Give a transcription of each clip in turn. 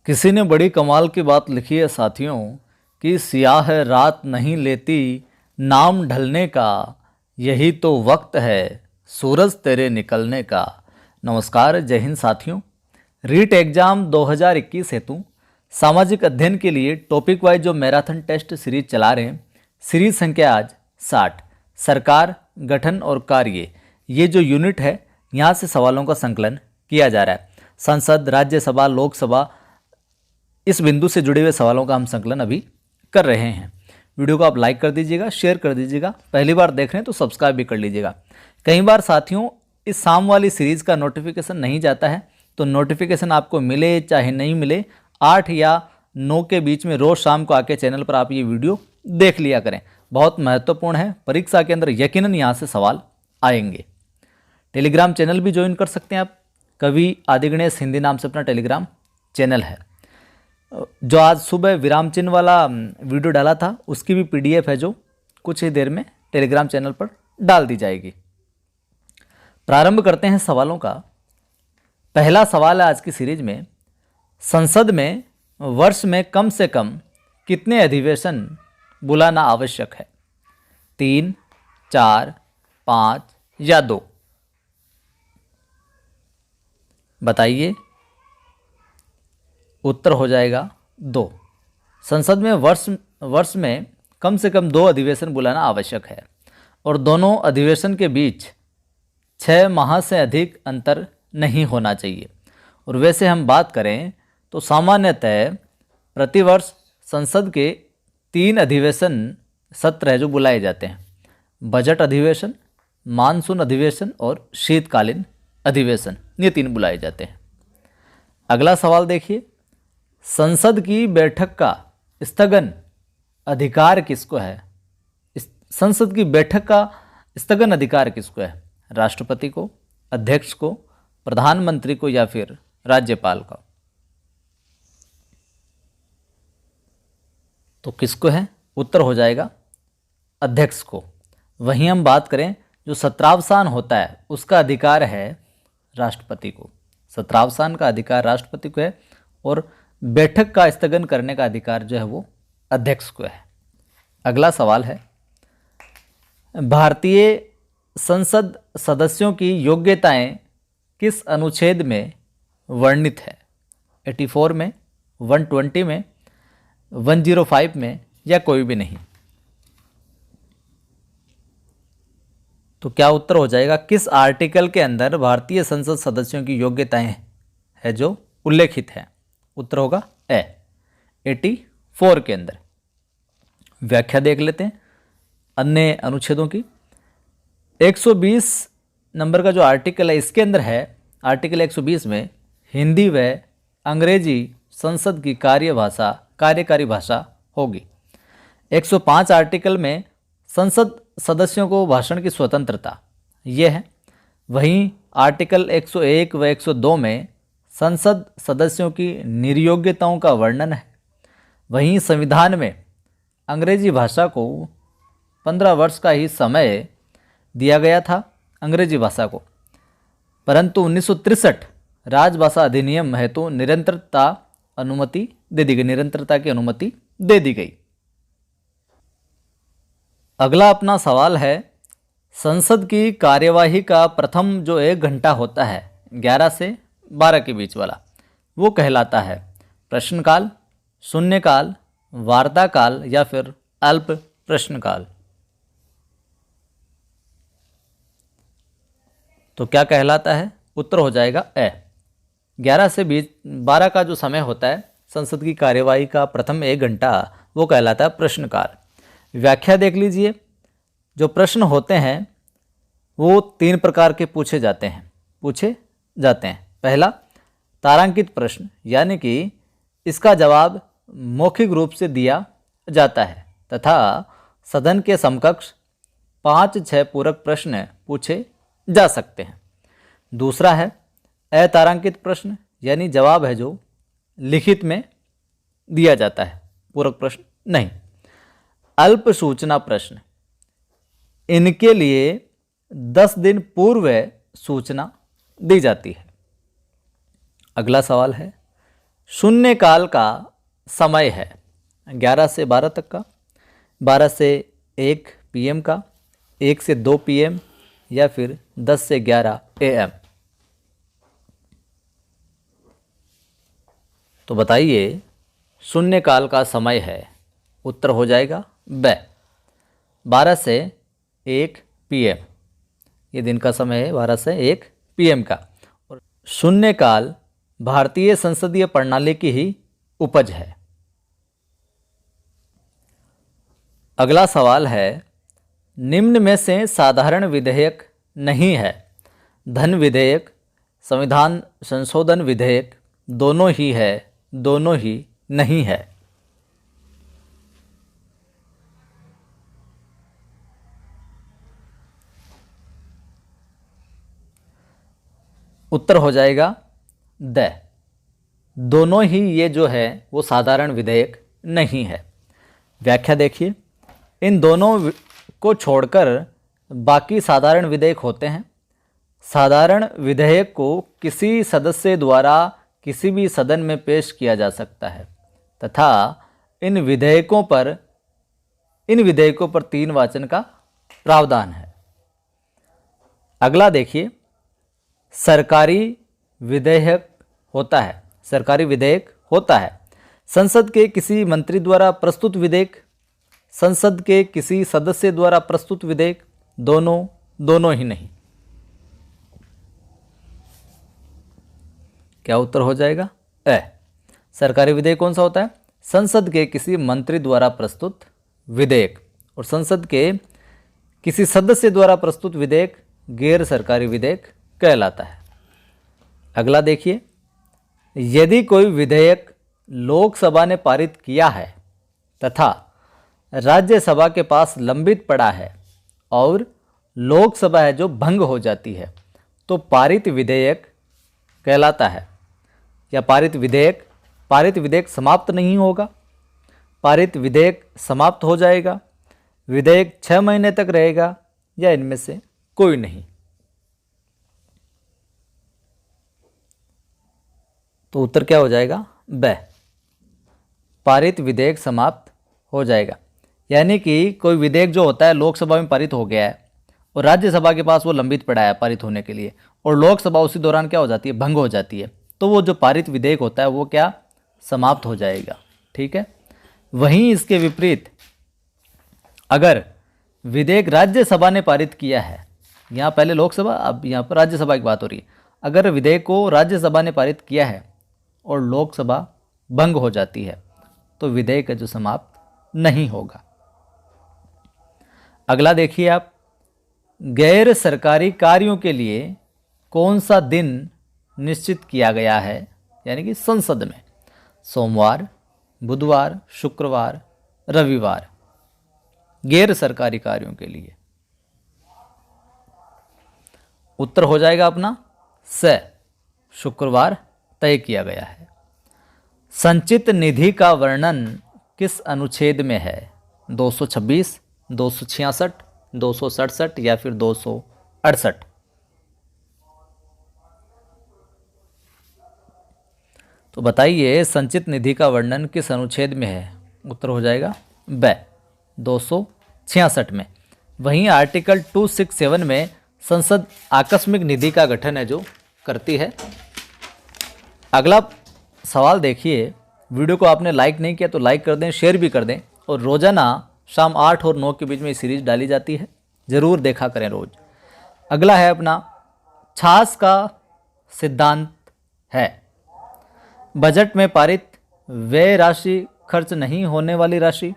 किसी ने बड़ी कमाल की बात लिखी है साथियों कि सियाह रात नहीं लेती नाम ढलने का, यही तो वक्त है सूरज तेरे निकलने का। नमस्कार, जय हिंद साथियों। रीट एग्जाम 2021 हेतु सामाजिक अध्ययन के लिए टॉपिक वाइज जो मैराथन टेस्ट सीरीज चला रहे हैं, सीरीज संख्या आज 60, सरकार गठन और कार्य, ये जो यूनिट है यहाँ से सवालों का संकलन किया जा रहा है। संसद, राज्यसभा, लोकसभा, इस बिंदु से जुड़े हुए सवालों का हम संकलन अभी कर रहे हैं। वीडियो को आप लाइक कर दीजिएगा, शेयर कर दीजिएगा, पहली बार देख रहे हैं तो सब्सक्राइब भी कर लीजिएगा। कई बार साथियों इस शाम वाली सीरीज़ का नोटिफिकेशन नहीं जाता है, तो नोटिफिकेशन आपको मिले चाहे नहीं मिले 8 या 9 के बीच में रोज़ शाम को आके चैनल पर आप ये वीडियो देख लिया करें। बहुत महत्वपूर्ण है, परीक्षा के अंदर यकीनन यहाँ से सवाल आएंगे। टेलीग्राम चैनल भी ज्वाइन कर सकते हैं आप, कवि आदिगणेश हिंदी नाम से अपना टेलीग्राम चैनल है। जो आज सुबह विराम चिन्ह वाला वीडियो डाला था उसकी भी पीडीएफ है जो कुछ ही देर में टेलीग्राम चैनल पर डाल दी जाएगी। प्रारंभ करते हैं सवालों का। पहला सवाल है आज की सीरीज में, संसद में वर्ष में कम से कम कितने अधिवेशन बुलाना आवश्यक है? 3, 4, 5 या 2? बताइए। उत्तर हो जाएगा 2। संसद में वर्ष में कम से कम 2 अधिवेशन बुलाना आवश्यक है और दोनों अधिवेशन के बीच 6 माह से अधिक अंतर नहीं होना चाहिए। और वैसे हम बात करें तो सामान्यतः प्रतिवर्ष संसद के 3 अधिवेशन सत्र है जो बुलाए जाते हैं। बजट अधिवेशन, मानसून अधिवेशन और शीतकालीन अधिवेशन, ये 3 बुलाए जाते हैं। अगला सवाल देखिए, संसद की बैठक का स्थगन अधिकार किसको है? संसद की बैठक का स्थगन अधिकार किसको है? राष्ट्रपति को, अध्यक्ष को, प्रधानमंत्री को या फिर राज्यपाल को? तो किसको है? उत्तर हो जाएगा अध्यक्ष को। वहीं हम बात करें जो सत्रावसान होता है उसका अधिकार है राष्ट्रपति को। सत्रावसान का अधिकार राष्ट्रपति को है और बैठक का स्थगन करने का अधिकार जो है वो अध्यक्ष को है। अगला सवाल है, भारतीय संसद सदस्यों की योग्यताएं किस अनुच्छेद में वर्णित है? 84 में, 120 में, 105 में या कोई भी नहीं? तो क्या उत्तर हो जाएगा? किस आर्टिकल के अंदर भारतीय संसद सदस्यों की योग्यताएं है जो उल्लेखित है? उत्तर होगा ए, 84 के अंदर। व्याख्या देख लेते हैं अन्य अनुच्छेदों की। 120 नंबर का जो आर्टिकल है इसके अंदर है, आर्टिकल 120 में हिंदी व अंग्रेजी संसद की कार्यकारी भाषा होगी। 105 आर्टिकल में संसद सदस्यों को भाषण की स्वतंत्रता ये है। वहीं आर्टिकल 101 व 102 में संसद सदस्यों की निर्योग्यताओं का वर्णन है। वहीं संविधान में अंग्रेजी भाषा को 15 वर्ष का ही समय दिया गया था अंग्रेजी भाषा को, परंतु 1963 राजभाषा अधिनियम हेतु निरंतरता की अनुमति दे दी गई। अगला अपना सवाल है, संसद की कार्यवाही का प्रथम जो 1 घंटा होता है 11 से 12 के बीच वाला, वो कहलाता है प्रश्नकाल, शून्यकाल, वार्ताकाल या फिर अल्प प्रश्नकाल? तो क्या कहलाता है? उत्तर हो जाएगा ए, 11 से 12 का जो समय होता है संसद की कार्यवाही का प्रथम 1 घंटा वो कहलाता है प्रश्नकाल। व्याख्या देख लीजिए। जो प्रश्न होते हैं वो 3 प्रकार के पूछे जाते हैं। पहला, तारांकित प्रश्न, यानी कि इसका जवाब मौखिक रूप से दिया जाता है तथा सदन के समकक्ष 5-6 पूरक प्रश्न पूछे जा सकते हैं। दूसरा है अतारांकित प्रश्न, यानी जवाब है जो लिखित में दिया जाता है, पूरक प्रश्न नहीं। अल्प सूचना प्रश्न, इनके लिए 10 दिन पूर्व सूचना दी जाती है। अगला सवाल है शून्यकाल का समय है 11 से 12 तक का, 12 से 1 PM का, 1 से 2 PM या फिर 10 से 11 AM। तो बताइए शून्यकाल का समय है, उत्तर हो जाएगा ब, 12 से 1 PM। ये दिन का समय है 12 से 1 PM का। और शून्यकाल भारतीय संसदीय प्रणाली की ही उपज है। अगला सवाल है, निम्न में से साधारण विधेयक नहीं है। धन विधेयक, संविधान संशोधन विधेयक, दोनों ही है, दोनों ही नहीं है। उत्तर हो जाएगा द, दोनों ही ये जो है वो साधारण विधेयक नहीं है। व्याख्या देखिए, इन दोनों को छोड़कर बाकी साधारण विधेयक होते हैं। साधारण विधेयक को किसी सदस्य द्वारा किसी भी सदन में पेश किया जा सकता है तथा इन विधेयकों पर 3 वाचन का प्रावधान है। अगला देखिए, सरकारी विधेयक होता है, सरकारी विधेयक होता है संसद के किसी मंत्री द्वारा प्रस्तुत विधेयक, संसद के किसी सदस्य द्वारा प्रस्तुत विधेयक, दोनों ही नहीं। क्या उत्तर हो जाएगा ए। सरकारी विधेयक कौन सा होता है? संसद के किसी मंत्री द्वारा प्रस्तुत विधेयक, और संसद के किसी सदस्य द्वारा प्रस्तुत विधेयक गैर सरकारी विधेयक कहलाता है। अगला देखिए, यदि कोई विधेयक लोकसभा ने पारित किया है तथा राज्यसभा के पास लंबित पड़ा है और लोकसभा है जो भंग हो जाती है तो पारित विधेयक कहलाता है। या पारित विधेयक समाप्त नहीं होगा, पारित विधेयक समाप्त हो जाएगा, विधेयक 6 महीने तक रहेगा, या इनमें से कोई नहीं। तो उत्तर क्या हो जाएगा? ब, पारित विधेयक समाप्त हो जाएगा। यानी कि कोई विधेयक जो होता है लोकसभा में पारित हो गया है और राज्यसभा के पास वो लंबित पड़ा है पारित होने के लिए, और लोकसभा उसी दौरान क्या हो जाती है? भंग हो जाती है, तो वो जो पारित विधेयक होता है वो क्या? समाप्त हो जाएगा। ठीक है। वहीं इसके विपरीत अगर विधेयक राज्यसभा ने पारित किया है, यहाँ पहले लोकसभा, अब यहाँ पर राज्यसभा की बात हो रही है, अगर विधेयक को राज्यसभा ने पारित किया है और लोकसभा भंग हो जाती है तो विधेयक जो समाप्त नहीं होगा। अगला देखिए आप, गैर सरकारी कार्यों के लिए कौन सा दिन निश्चित किया गया है, यानी कि संसद में? सोमवार, बुधवार, शुक्रवार, रविवार, गैर सरकारी कार्यों के लिए। उत्तर हो जाएगा अपना स, शुक्रवार तय किया गया है। संचित निधि का वर्णन किस अनुच्छेद में है? 226, 266, 267 या फिर 268? तो बताइए संचित निधि का वर्णन किस अनुच्छेद में है? उत्तर हो जाएगा ब, 266 में। वहीं आर्टिकल 267 में संसद आकस्मिक निधि का गठन है जो करती है। अगला सवाल देखिए, वीडियो को आपने लाइक नहीं किया तो लाइक कर दें, शेयर भी कर दें, और रोज़ाना शाम 8 और 9 के बीच में ये सीरीज डाली जाती है, ज़रूर देखा करें रोज़। अगला है अपना, छाछ का सिद्धांत है बजट में पारित व्यय राशि खर्च नहीं होने वाली राशि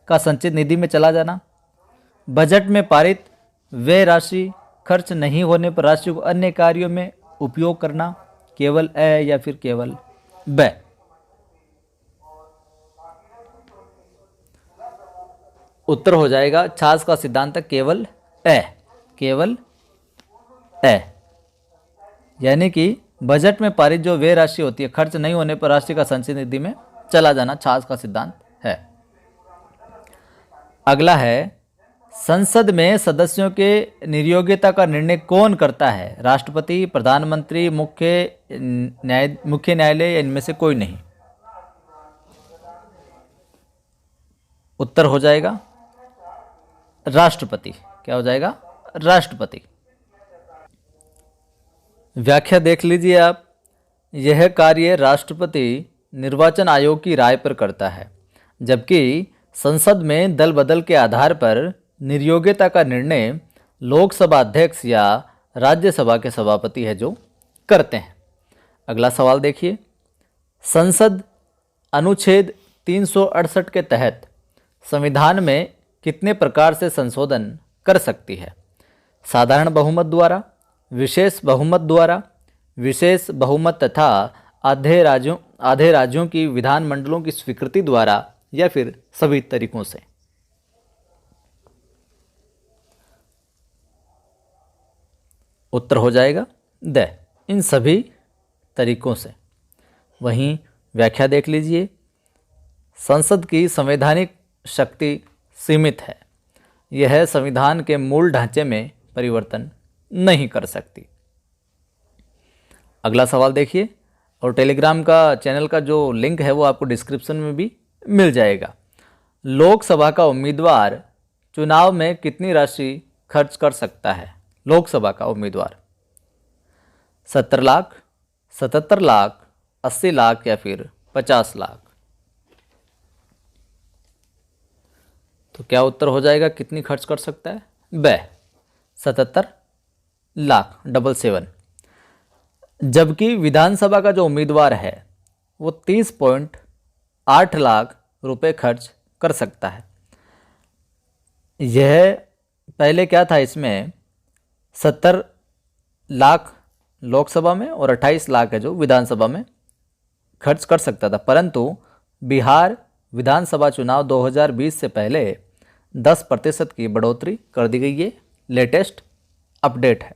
का संचित निधि में चला जाना, बजट में पारित व्यय राशि खर्च नहीं होने पर राशि को अन्य कार्यों में उपयोग करना, केवल ए या फिर केवल ब? उत्तर हो जाएगा छाछ का सिद्धांत केवल ए, केवल ए। यानी कि बजट में पारित जो व्यय राशि होती है खर्च नहीं होने पर राशि का संचित निधि में चला जाना छाछ का सिद्धांत है। अगला है, संसद में सदस्यों के निर्योग्यता का निर्णय कौन करता है? राष्ट्रपति, प्रधानमंत्री, मुख्य न्यायालय या इनमें से कोई नहीं? उत्तर हो जाएगा राष्ट्रपति। क्या हो जाएगा? राष्ट्रपति। व्याख्या देख लीजिए आप। यह कार्य राष्ट्रपति निर्वाचन आयोग की राय पर करता है, जबकि संसद में दल बदल के आधार पर निर्योग्यता का निर्णय लोकसभा अध्यक्ष या राज्यसभा के सभापति है जो करते हैं। अगला सवाल देखिए। संसद अनुच्छेद 368 के तहत संविधान में कितने प्रकार से संशोधन कर सकती है? साधारण बहुमत द्वारा, विशेष बहुमत द्वारा, विशेष बहुमत तथा आधे राज्यों की विधानमंडलों की स्वीकृति द्वारा, या फिर सभी तरीकों से? उत्तर हो जाएगा इन सभी तरीकों से। वहीं व्याख्या देख लीजिए। संसद की संवैधानिक शक्ति सीमित है। यह संविधान के मूल ढांचे में परिवर्तन नहीं कर सकती। अगला सवाल देखिए, और टेलीग्राम का चैनल का जो लिंक है वो आपको डिस्क्रिप्शन में भी मिल जाएगा। लोकसभा का उम्मीदवार चुनाव में कितनी राशि खर्च कर सकता है? लोकसभा का उम्मीदवार 70 लाख, 77 लाख, 80 लाख या फिर 50 लाख? तो क्या उत्तर हो जाएगा? कितनी खर्च कर सकता है? 77 लाख, 77। जबकि विधानसभा का जो उम्मीदवार है वो 30.8 लाख रुपए खर्च कर सकता है। यह पहले क्या था, इसमें 70 लाख लोकसभा में और 28 लाख है जो विधानसभा में खर्च कर सकता था, परंतु बिहार विधानसभा चुनाव 2020 से पहले 10% की बढ़ोतरी कर दी गई। ये लेटेस्ट अपडेट है।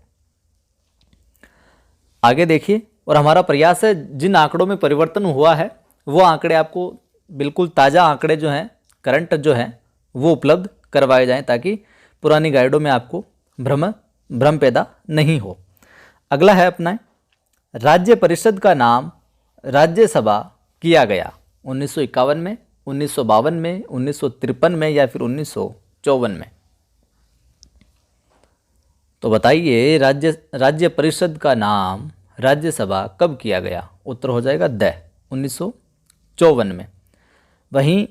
आगे देखिए, और हमारा प्रयास है जिन आंकड़ों में परिवर्तन हुआ है वो आंकड़े आपको बिल्कुल ताज़ा आंकड़े जो हैं, करंट जो हैं, वो उपलब्ध करवाए जाएं, ताकि पुरानी गाइडों में आपको भ्रम पैदा नहीं हो। अगला है अपना, राज्य परिषद का नाम राज्यसभा किया गया 1951 में, 1952 में, 1953 में या फिर 1954 में? तो बताइए, राज्य परिषद का नाम राज्यसभा कब किया गया? उत्तर हो जाएगा 1954 में। वहीं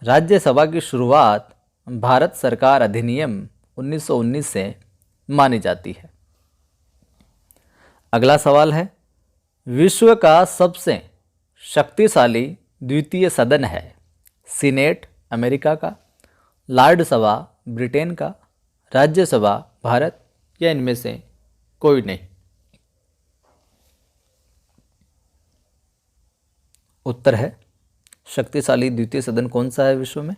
राज्यसभा की शुरुआत भारत सरकार अधिनियम 1919 से मानी जाती है। अगला सवाल है, विश्व का सबसे शक्तिशाली द्वितीय सदन है? सीनेट अमेरिका का, लॉर्ड सभा ब्रिटेन का, राज्यसभा भारत या इनमें से कोई नहीं? उत्तर है, शक्तिशाली द्वितीय सदन कौन सा है विश्व में?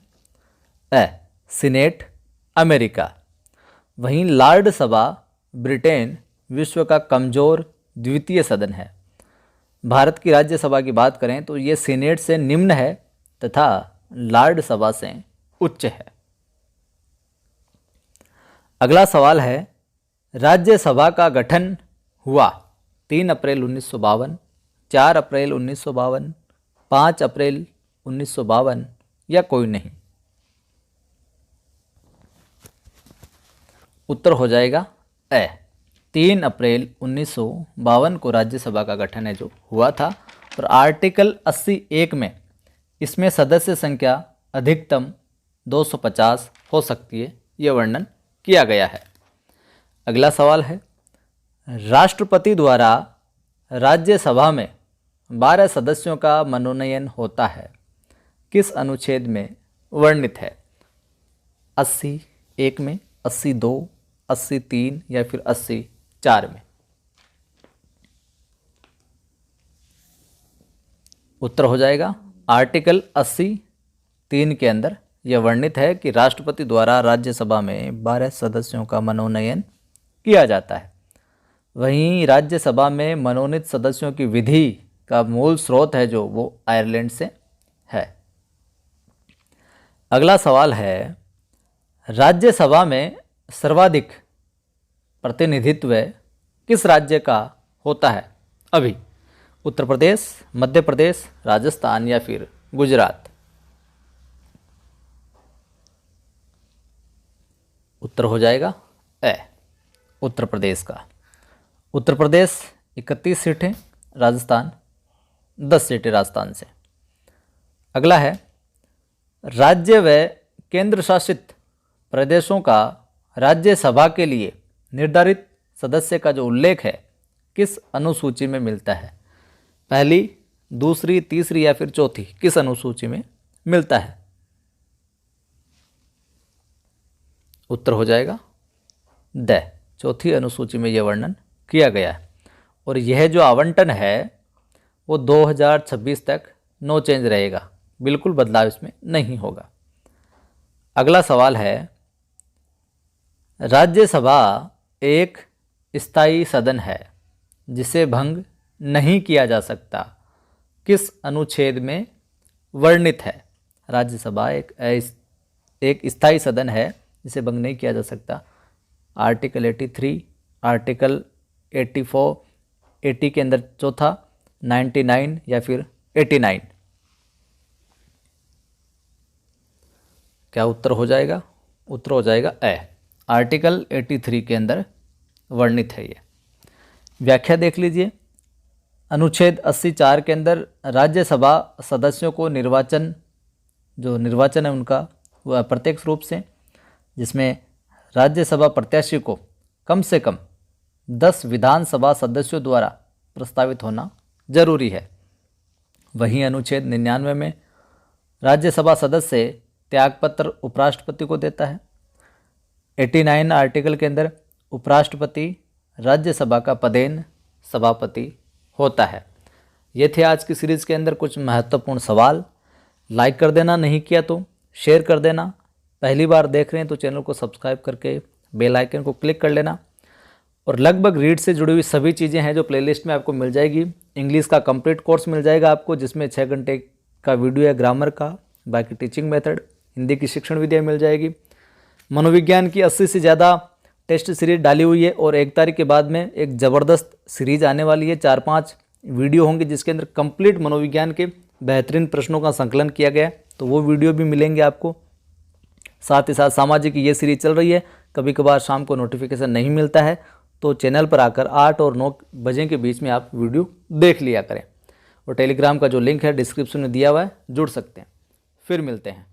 Senate America. वहीं लॉर्ड सभा ब्रिटेन विश्व का कमज़ोर द्वितीय सदन है। भारत की राज्यसभा की बात करें तो ये सीनेट से निम्न है तथा लॉर्ड सभा से उच्च है। अगला सवाल है, राज्यसभा का गठन हुआ 3 अप्रैल 1952, 4 अप्रैल 1952, 5 अप्रैल 1952 या कोई नहीं? उत्तर हो जाएगा 3 अप्रैल 1952 को राज्यसभा का गठन है जो हुआ था। और आर्टिकल 80(1) में इसमें सदस्य संख्या अधिकतम 250 हो सकती है, यह वर्णन किया गया है। अगला सवाल है, राष्ट्रपति द्वारा राज्यसभा में 12 सदस्यों का मनोनयन होता है, किस अनुच्छेद में वर्णित है? 80(1) में, 82, 83 या फिर 84 में? उत्तर हो जाएगा आर्टिकल 80(3) के अंदर यह वर्णित है कि राष्ट्रपति द्वारा राज्यसभा में 12 सदस्यों का मनोनयन किया जाता है। वहीं राज्यसभा में मनोनीत सदस्यों की विधि का मूल स्रोत है जो वो आयरलैंड से है। अगला सवाल है, राज्यसभा में सर्वाधिक प्रतिनिधित्व किस राज्य का होता है अभी? उत्तर प्रदेश, मध्य प्रदेश, राजस्थान या फिर गुजरात? उत्तर हो जाएगा ए, उत्तर प्रदेश का। उत्तर प्रदेश 31 सीटें, राजस्थान 10 सीटें राजस्थान से। अगला है, राज्य व केंद्र शासित प्रदेशों का राज्यसभा के लिए निर्धारित सदस्य का जो उल्लेख है किस अनुसूची में मिलता है? पहली, दूसरी, तीसरी या फिर चौथी, किस अनुसूची में मिलता है? उत्तर हो जाएगा द, चौथी अनुसूची में यह वर्णन किया गया है। और यह जो आवंटन है वो 2026 तक नो चेंज रहेगा, बिल्कुल बदलाव इसमें नहीं होगा। अगला सवाल है, राज्यसभा एक स्थायी सदन है जिसे भंग नहीं किया जा सकता, किस अनुच्छेद में वर्णित है? राज्यसभा एक स्थायी सदन है जिसे भंग नहीं किया जा सकता। आर्टिकल 83, आर्टिकल 84, 80 के अंदर चौथा, 99 या फिर 89? क्या उत्तर हो जाएगा? उत्तर हो जाएगा ए, आर्टिकल 83 के अंदर वर्णित है ये। व्याख्या देख लीजिए। अनुच्छेद 84 के अंदर राज्यसभा सदस्यों को निर्वाचन है उनका वह अप्रत्यक्ष रूप से, जिसमें राज्यसभा प्रत्याशी को कम से कम 10 विधानसभा सदस्यों द्वारा प्रस्तावित होना जरूरी है। वहीं अनुच्छेद 99 में राज्यसभा सदस्य त्यागपत्र उपराष्ट्रपति को देता है। 89 आर्टिकल के अंदर उपराष्ट्रपति राज्यसभा का पदेन सभापति होता है। ये थे आज की सीरीज़ के अंदर कुछ महत्वपूर्ण सवाल। लाइक कर देना, नहीं किया तो शेयर कर देना। पहली बार देख रहे हैं तो चैनल को सब्सक्राइब करके बेल आइकन को क्लिक कर लेना। और लगभग रीड से जुड़ी हुई सभी चीज़ें हैं जो प्लेलिस्ट में आपको मिल जाएगी। इंग्लिश का कंप्लीट कोर्स मिल जाएगा आपको, जिसमें 6 घंटे का वीडियो है ग्रामर का, बाकी टीचिंग मेथड, हिंदी की शिक्षण विद्या मिल जाएगी। मनोविज्ञान की 80 से ज़्यादा टेस्ट सीरीज डाली हुई है और 1 तारीख के बाद में एक ज़बरदस्त सीरीज आने वाली है। 4-5 वीडियो होंगे जिसके अंदर कंप्लीट मनोविज्ञान के बेहतरीन प्रश्नों का संकलन किया गया है, तो वो वीडियो भी मिलेंगे आपको। साथ ही साथ सामाजिक की ये सीरीज चल रही है, कभी कभार शाम को नोटिफिकेशन नहीं मिलता है तो चैनल पर आकर 8 और 9 बजे के बीच में आप वीडियो देख लिया करें। और टेलीग्राम का जो लिंक है डिस्क्रिप्शन में दिया हुआ है, जुड़ सकते हैं। फिर मिलते हैं।